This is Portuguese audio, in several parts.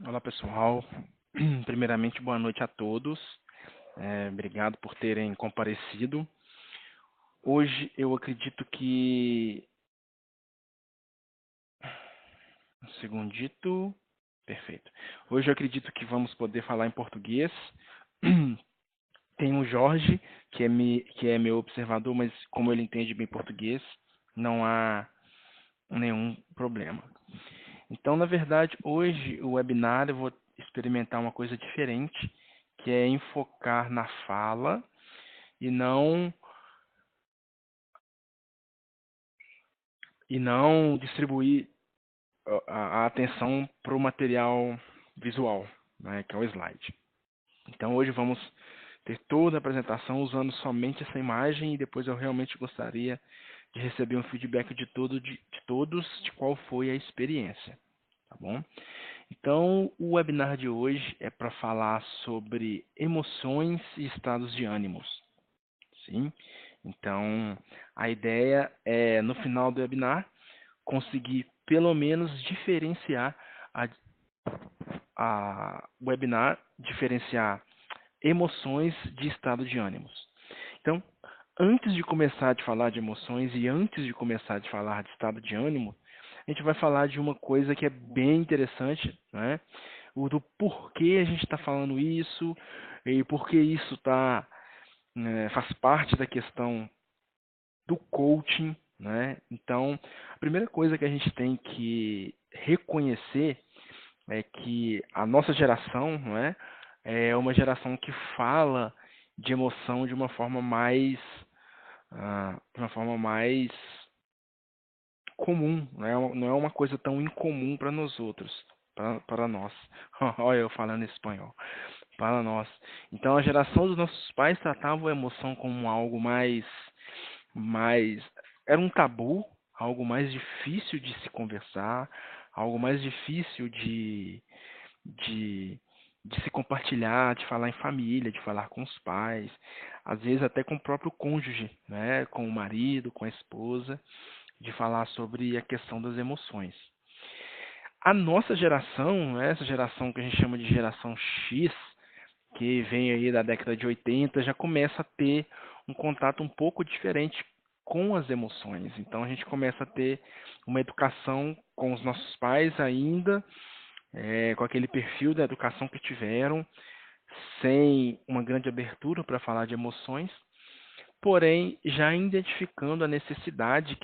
Olá, pessoal. Primeiramente, boa noite a todos. Obrigado por terem comparecido. Hoje eu acredito que... Um segundito. Perfeito. Hoje eu acredito que vamos poder falar em português. Tem o Jorge, que é meu observador, mas como ele entende bem português, não há nenhum problema. Então, na verdade, hoje o webinar eu vou experimentar uma coisa diferente, que é enfocar na fala e não distribuir a atenção para o material visual, né, que é o slide. Então, hoje vamos ter toda a apresentação usando somente essa imagem e depois eu realmente gostaria de receber um feedback de todos de qual foi a experiência, tá bom? Então, o webinar de hoje é para falar sobre emoções e estados de ânimos, sim? Então, a ideia é, no final do webinar, conseguir pelo menos diferenciar a webinar, diferenciar emoções de estado de ânimos. Então, antes de começar a falar de emoções e antes de começar a falar de estado de ânimo, a gente vai falar de uma coisa que é bem interessante, né? O do porquê a gente está falando isso e por que isso faz parte da questão do coaching, né? Então, a primeira coisa que a gente tem que reconhecer é que a nossa geração, não é uma geração que fala de emoção de uma forma mais comum, não é uma coisa tão incomum para nós outros, para nós. Olha eu falando espanhol, para nós. Então a geração dos nossos pais tratava a emoção como algo mais era um tabu, algo mais difícil de se conversar, algo mais difícil de, de se compartilhar, de falar em família, de falar com os pais, às vezes até com o próprio cônjuge, né, com o marido, com a esposa, de falar sobre a questão das emoções. A nossa geração, né, essa geração que a gente chama de geração X, que vem aí da década de 80, já começa a ter um contato um pouco diferente com as emoções. Então a gente começa a ter uma educação com os nossos pais ainda, com aquele perfil da educação que tiveram, sem uma grande abertura para falar de emoções, porém já identificando a necessidade de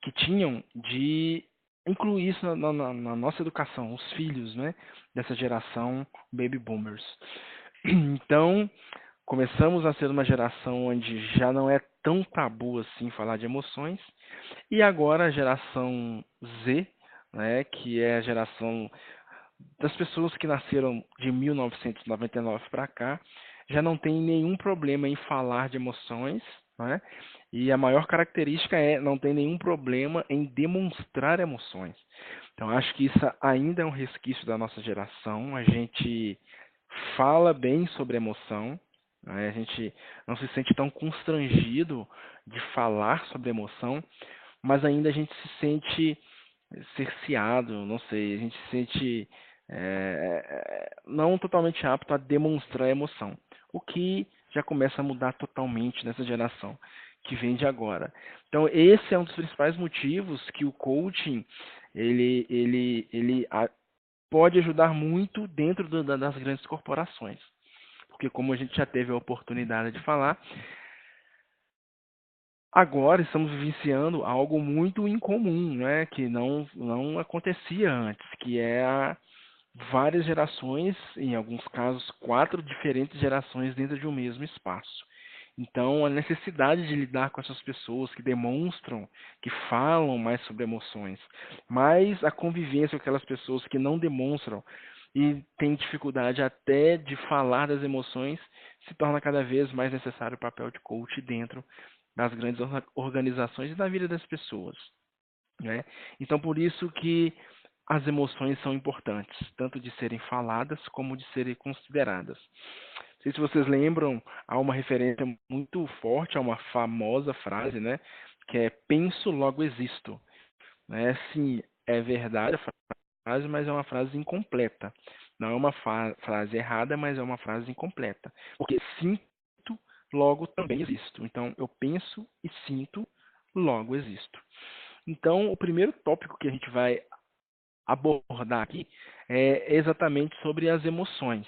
que tinham de incluir isso na nossa educação, os filhos, né, dessa geração baby boomers. Então, começamos a ser uma geração onde já não é tão tabu assim falar de emoções, e agora a geração Z, né, que é a geração das pessoas que nasceram de 1999 para cá, já não tem nenhum problema em falar de emoções, né? E a maior característica é não tem nenhum problema em demonstrar emoções. Então, acho que isso ainda é um resquício da nossa geração. A gente fala bem sobre emoção, né? A gente não se sente tão constrangido de falar sobre emoção, mas ainda a gente se sente cerceado, não sei, a gente se sente não totalmente apto a demonstrar emoção, o que já começa a mudar totalmente nessa geração que vem de agora. Então, esse é um dos principais motivos que o coaching pode ajudar muito dentro das grandes corporações. Porque, como a gente já teve a oportunidade de falar, agora estamos vivenciando algo muito incomum, né, que não acontecia antes, que é várias gerações, em alguns casos, 4 diferentes gerações dentro de um mesmo espaço. Então, a necessidade de lidar com essas pessoas que demonstram, que falam mais sobre emoções, mas a convivência com aquelas pessoas que não demonstram e têm dificuldade até de falar das emoções, se torna cada vez mais necessário o papel de coach dentro das grandes organizações e da vida das pessoas, né? Então, por isso que as emoções são importantes, tanto de serem faladas como de serem consideradas. Não sei se vocês lembram, há uma referência muito forte a uma famosa frase, né, que é penso, logo existo. Né? Assim, é verdade a frase, mas é uma frase incompleta. Não é uma frase errada, mas é uma frase incompleta. Porque sinto, logo também existo. Então, eu penso e sinto, logo existo. Então, o primeiro tópico que a gente vai abordar aqui é exatamente sobre as emoções.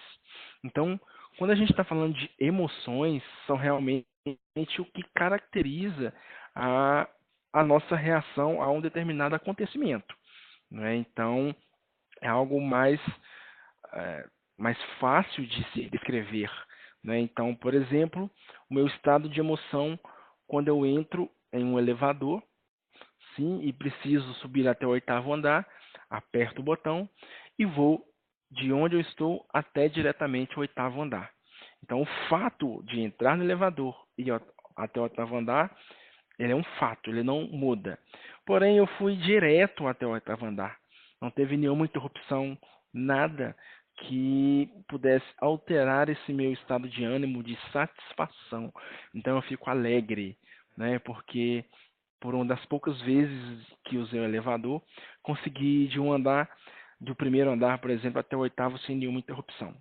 Então, quando a gente está falando de emoções, são realmente o que caracteriza a, a nossa reação a um determinado acontecimento. Né? Então, é algo é, mais fácil de se descrever. Né? Então, por exemplo, o meu estado de emoção quando eu entro em um elevador, sim, e preciso subir até o oitavo andar, aperto o botão e vou de onde eu estou até diretamente o oitavo andar. Então, o fato de entrar no elevador e ir até o oitavo andar, ele é um fato, ele não muda. Porém, eu fui direto até o oitavo andar. Não teve nenhuma interrupção, nada que pudesse alterar esse meu estado de ânimo, de satisfação. Então, eu fico alegre, né? Porque por uma das poucas vezes que usei o elevador, consegui ir do primeiro andar, por exemplo, até o oitavo sem nenhuma interrupção.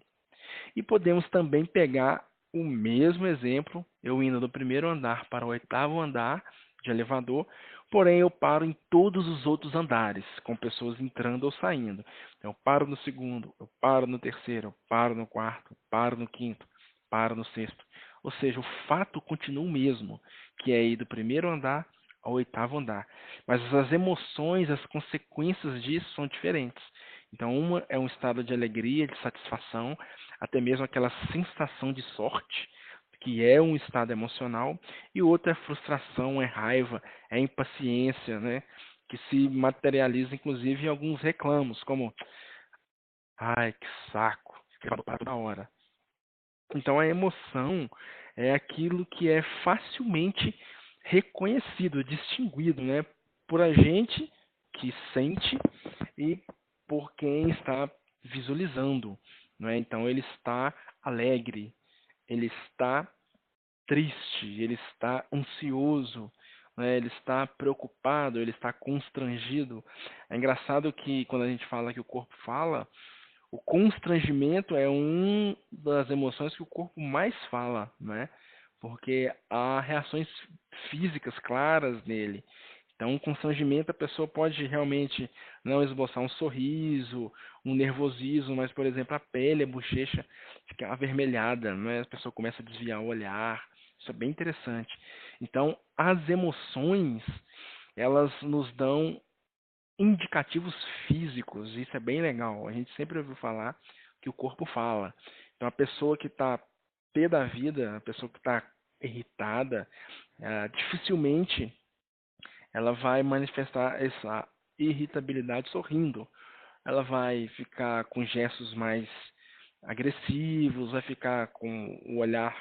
E podemos também pegar o mesmo exemplo, eu indo do primeiro andar para o oitavo andar de elevador, porém eu paro em todos os outros andares, com pessoas entrando ou saindo. Então, eu paro no segundo, eu paro no terceiro, eu paro no quarto, eu paro no quinto, paro no sexto. Ou seja, o fato continua o mesmo, que é ir do primeiro andar ao oitavo andar. Mas as emoções, as consequências disso são diferentes. Então, uma é um estado de alegria, de satisfação, até mesmo aquela sensação de sorte, que é um estado emocional, e outra é frustração, é raiva, é impaciência, né? Que se materializa inclusive em alguns reclamos, como ai, que saco, fica para toda hora. Então a emoção é aquilo que é facilmente reconhecido, distinguido, né? Por a gente que sente e por quem está visualizando, né? Então ele está alegre, ele está triste, ele está ansioso, né? Ele está preocupado, ele está constrangido. É engraçado que quando a gente fala que o corpo fala, o constrangimento é uma das emoções que o corpo mais fala, né? Porque há reações físicas claras nele. Então, o constrangimento, a pessoa pode realmente não esboçar um sorriso, um nervosismo, mas, por exemplo, a pele, a bochecha fica avermelhada, né? A pessoa começa a desviar o olhar. Isso é bem interessante. Então, as emoções, elas nos dão indicativos físicos, isso é bem legal. A gente sempre ouviu falar que o corpo fala. Então, a pessoa que está pé da vida, a pessoa que está irritada, dificilmente ela vai manifestar essa irritabilidade sorrindo. Ela vai ficar com gestos mais agressivos, vai ficar com o olhar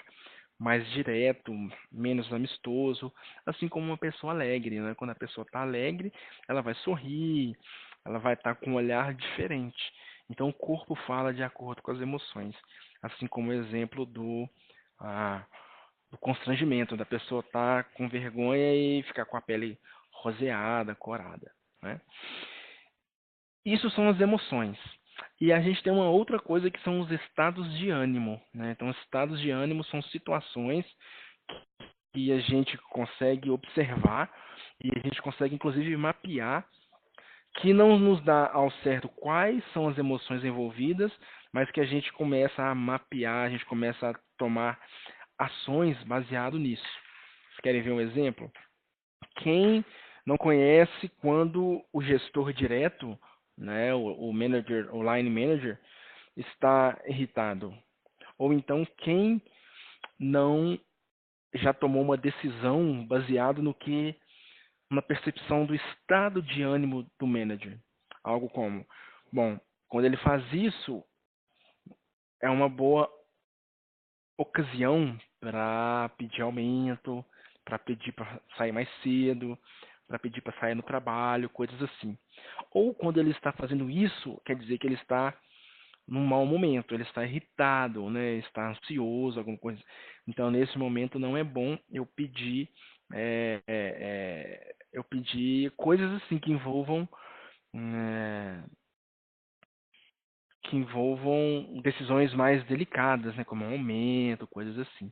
mais direto, menos amistoso, assim como uma pessoa alegre, né? Quando a pessoa está alegre, ela vai sorrir, ela vai estar com um olhar diferente. Então, o corpo fala de acordo com as emoções, assim como o exemplo ah, do constrangimento, da pessoa estar com vergonha e ficar com a pele roseada, corada, né? Isso são as emoções. E a gente tem uma outra coisa que são os estados de ânimo, né? Então, os estados de ânimo são situações que a gente consegue observar e a gente consegue inclusive mapear, que não nos dá ao certo quais são as emoções envolvidas, mas que a gente começa a mapear, a gente começa a tomar ações baseado nisso. Vocês querem ver um exemplo? Quem não conhece quando o gestor direto, né, o manager, o line manager, está irritado? Ou então quem não já tomou uma decisão baseado no que uma percepção do estado de ânimo do manager. Algo como, bom, quando ele faz isso, é uma boa ocasião para pedir aumento, para pedir para sair mais cedo, para pedir para sair no trabalho, coisas assim. Ou quando ele está fazendo isso, quer dizer que ele está num mau momento, ele está irritado, né? Está ansioso, alguma coisa. Então, nesse momento, não é bom eu pedir coisas assim que envolvam é, que envolvam decisões mais delicadas, né, como um aumento, coisas assim.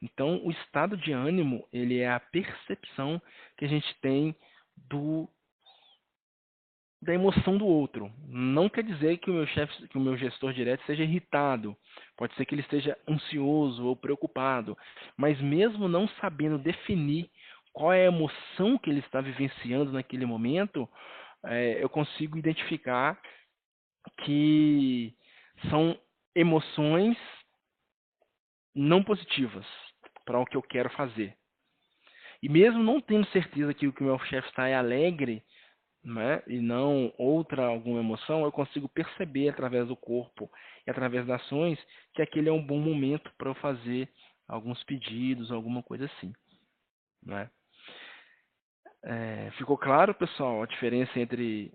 Então, o estado de ânimo, ele é a percepção que a gente tem do da emoção do outro. Não quer dizer que o meu chefe, que o meu gestor direto seja irritado. Pode ser que ele esteja ansioso ou preocupado, mas mesmo não sabendo definir qual é a emoção que ele está vivenciando naquele momento, eu consigo identificar que são emoções não positivas para o que eu quero fazer. E mesmo não tendo certeza que o que o meu chefe está é alegre, né, e não outra alguma emoção, eu consigo perceber através do corpo e através das ações que aquele é um bom momento para eu fazer alguns pedidos, alguma coisa assim, né? Ficou claro, pessoal, a diferença entre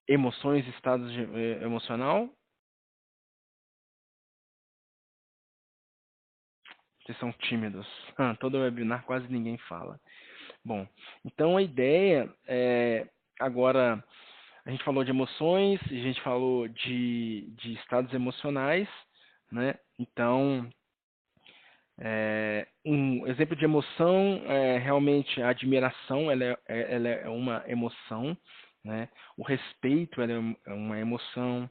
emoções e estados emocional? Vocês são tímidos. Todo webinar quase ninguém fala. Bom, então a ideia é agora a gente falou de emoções, a gente falou de estados emocionais, né? Então, um exemplo de emoção é realmente a admiração, ela é uma emoção, né? O respeito, ela é uma emoção,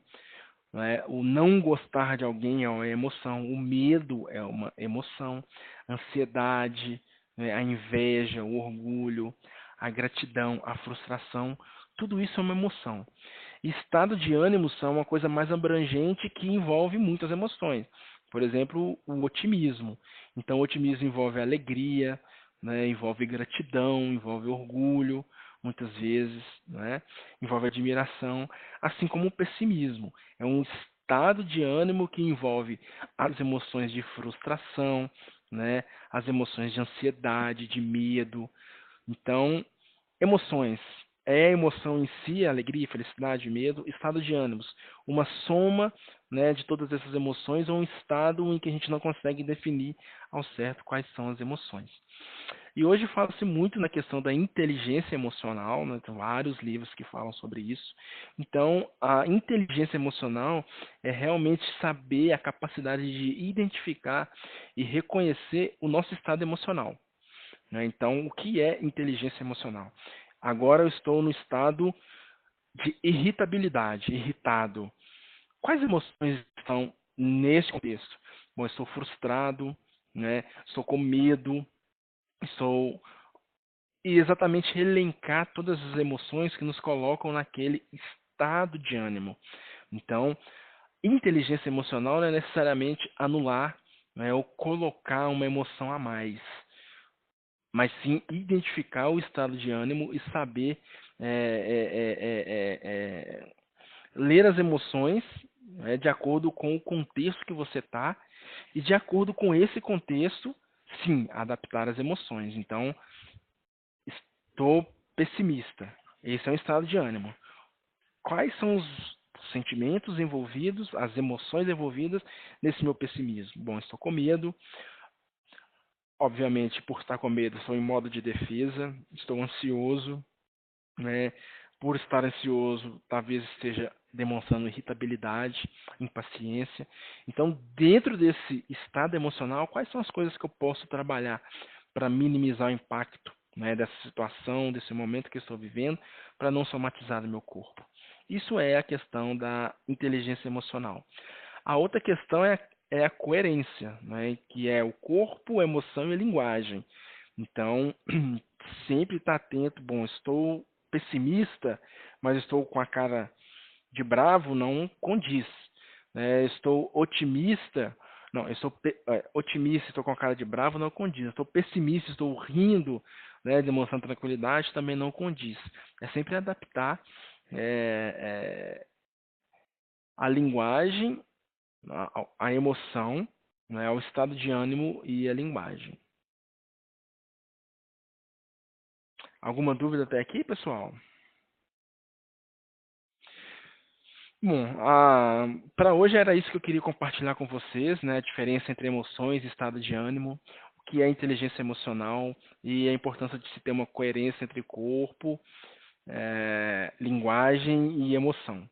né? O não gostar de alguém é uma emoção, o medo é uma emoção, a ansiedade, né? A inveja, o orgulho, a gratidão, a frustração, tudo isso é uma emoção. Estado de ânimo são uma coisa mais abrangente que envolve muitas emoções. Por exemplo, o otimismo. Então, o otimismo envolve alegria, né? Envolve gratidão, envolve orgulho, muitas vezes, né? Envolve admiração, assim como o pessimismo. É um estado de ânimo que envolve as emoções de frustração, né? As emoções de ansiedade, de medo. Então, emoções. É a emoção em si, alegria, felicidade, medo, estado de ânimos. Uma soma, né, de todas essas emoções ou um estado em que a gente não consegue definir ao certo quais são as emoções. E hoje fala-se muito na questão da inteligência emocional, né? Tem vários livros que falam sobre isso. Então, a inteligência emocional é realmente saber a capacidade de identificar e reconhecer o nosso estado emocional, né? Então, o que é inteligência emocional? Agora eu estou no estado de irritabilidade, irritado. Quais emoções estão nesse contexto? Bom, eu estou frustrado, né? Estou com medo, estou e exatamente elencar todas as emoções que nos colocam naquele estado de ânimo. Então, inteligência emocional não é necessariamente anular, né, ou colocar uma emoção a mais, mas sim identificar o estado de ânimo e saber ler as emoções, né, de acordo com o contexto que você está e de acordo com esse contexto, sim, adaptar as emoções. Então, estou pessimista. Esse é um estado de ânimo. Quais são os sentimentos envolvidos, as emoções envolvidas nesse meu pessimismo? Bom, estou com medo. Obviamente, por estar com medo, estou em modo de defesa. Estou ansioso, né? Por estar ansioso, talvez esteja demonstrando irritabilidade, impaciência. Então, dentro desse estado emocional, quais são as coisas que eu posso trabalhar para minimizar o impacto, né, dessa situação, desse momento que eu estou vivendo, para não somatizar o meu corpo? Isso é a questão da inteligência emocional. A outra questão é a coerência, né, que é o corpo, emoção e linguagem. Então, sempre estar atento. Bom, estou pessimista, mas estou com a cara de bravo, não condiz. Estou otimista, não, eu sou otimista, estou com a cara de bravo, não condiz. Estou pessimista, estou rindo, né, demonstrando tranquilidade, também não condiz. É sempre adaptar a linguagem, a emoção, né, ao estado de ânimo e a linguagem. Alguma dúvida até aqui, pessoal? Bom, para hoje era isso que eu queria compartilhar com vocês, né? A diferença entre emoções e estado de ânimo, o que é inteligência emocional e a importância de se ter uma coerência entre corpo, linguagem e emoção.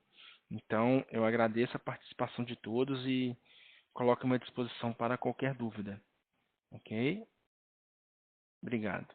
Então, eu agradeço a participação de todos e coloco à minha disposição para qualquer dúvida. Ok? Obrigado.